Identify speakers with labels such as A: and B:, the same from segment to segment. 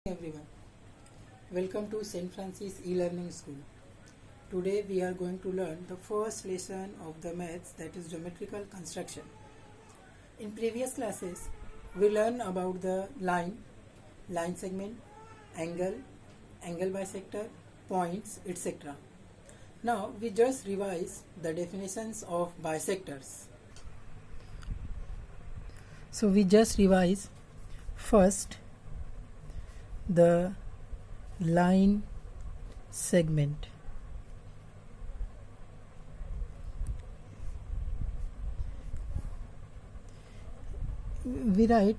A: Everyone, welcome to St. Francis e-learning school. Today we are going to learn the first lesson of the maths, that is geometrical construction. In previous classes we learned about the line segment, angle bisector, points, etc. Now we just revise the definitions of bisectors. So we just revise first the line segment. We write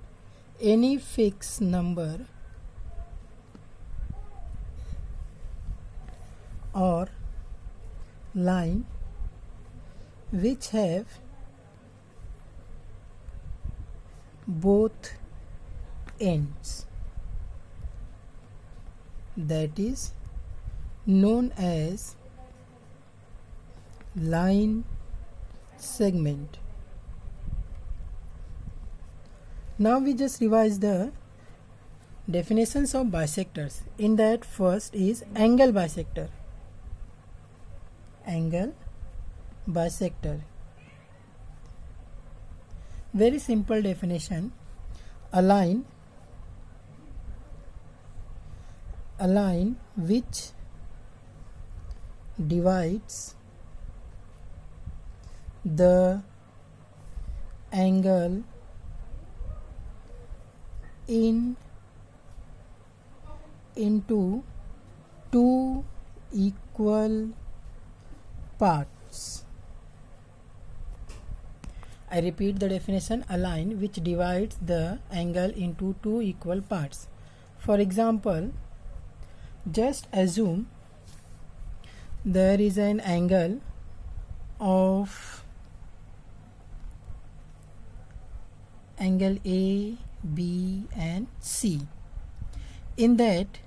A: any fixed number or line which have both ends, that is known as line segment. Now we just revise the definitions of bisectors. In that, first is angle bisector. Angle bisector. Very simple definition. A line which divides the angle into two equal parts. I repeat the definition: a line which divides the angle into two equal parts. For example, just assume there is an angle of angle A, B and C. In that,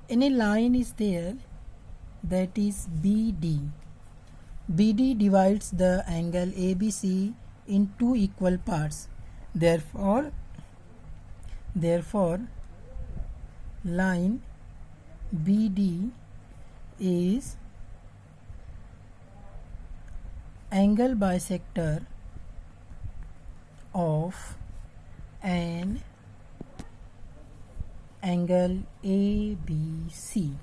A: any line is there, that is BD. BD divides the angle ABC in two equal parts. Therefore line BD is angle bisector of an angle ABC.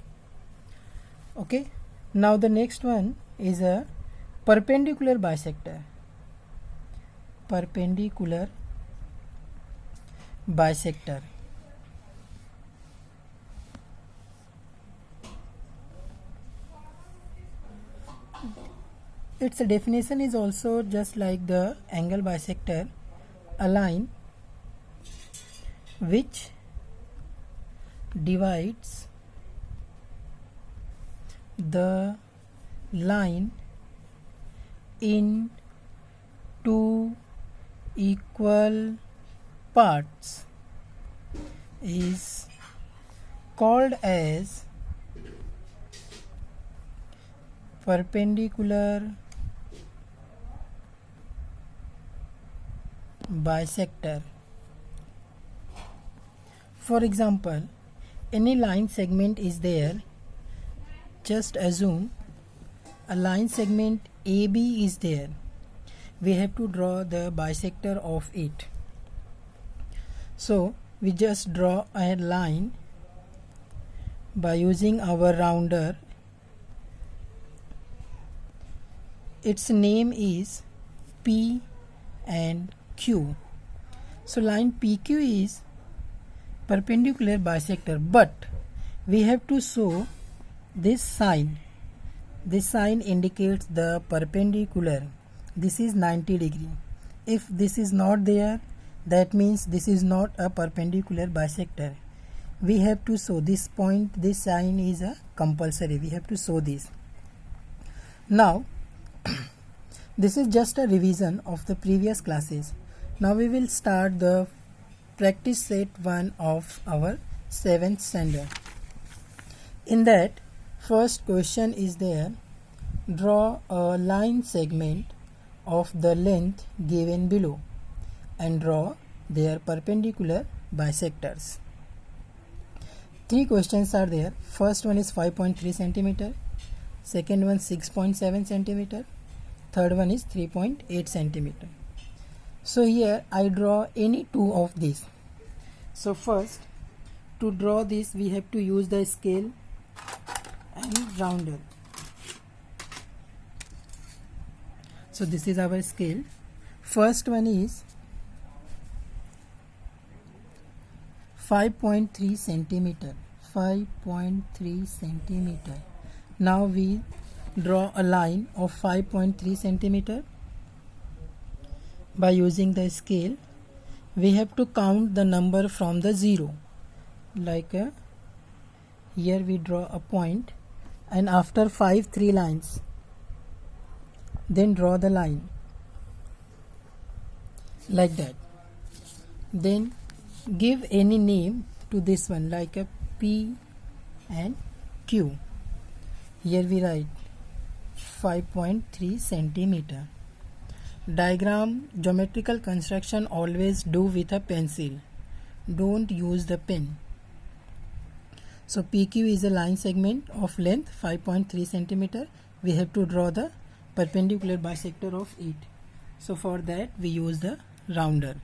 A: Okay, now the next one is a perpendicular bisector. Perpendicular bisector. Its definition is also just like the angle bisector: a line which divides the line in two equal parts is called as perpendicular bisector. For example, any line segment is there. Just assume a line segment AB is there. We have to draw the bisector of it. So we just draw a line by using our rounder. Its name is P and Q. So line PQ is perpendicular bisector, but we have to show this sign. This sign indicates the perpendicular. This is 90 degree. If this is not there, that means this is not a perpendicular bisector. We have to show this point. This sign is a compulsory. We have to show this. Now this is just a revision of the previous classes. Now we will start the practice set 1 of our 7th standard. In that, first question is there: draw a line segment of the length given below and draw their perpendicular bisectors. three questions are there. First one is 5.3 centimeter, second one 6.7 centimeter, third one is 3.8 centimeter. So here I draw any two of these. So first, to draw this we have to use the scale and rounder. So this is our scale. First one is 5.3 centimeter. 5.3 centimeter. Now we draw a line of 5.3 centimeter. By using the scale, we have to count the number from the 0. Like here we draw a point, and after 3 lines, then draw the line like that. Then give any name to this one, like a P and Q. Here we write 5.3 centimeter. Diagram, geometrical construction always do with a pencil. Don't use the pen. So PQ is a line segment of length 5.3 centimeter. We have to draw the perpendicular bisector of it. So for that we use the rounder.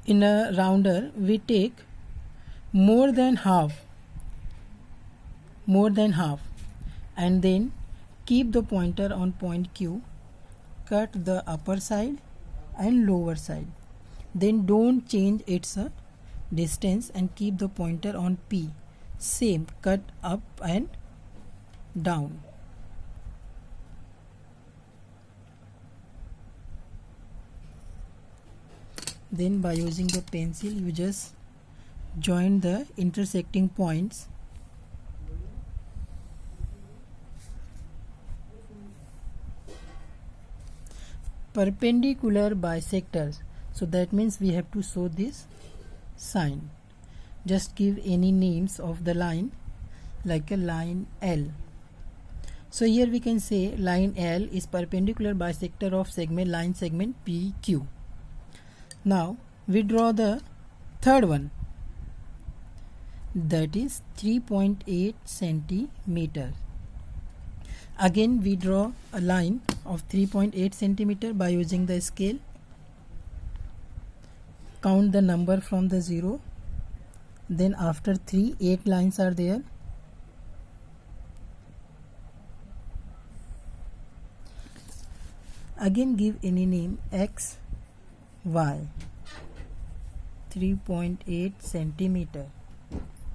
A: In a rounder we take more than half, and then keep the pointer on point Q. Cut the upper side and lower side. Then don't change its distance and keep the pointer on P. Same, cut up and down. Then by using the pencil you just join the intersecting points. Perpendicular bisectors. So that means we have to show this sign. Just give any names of the line, like a line L. So here we can say line L is perpendicular bisector of line segment PQ. Now we draw the third one, that is 3.8 centimeter. Again we draw a line of 3.8 centimeter by using the scale. Count the number from the 0. Then after 8 lines are there. Again give any name X, Y. 3.8 centimeter.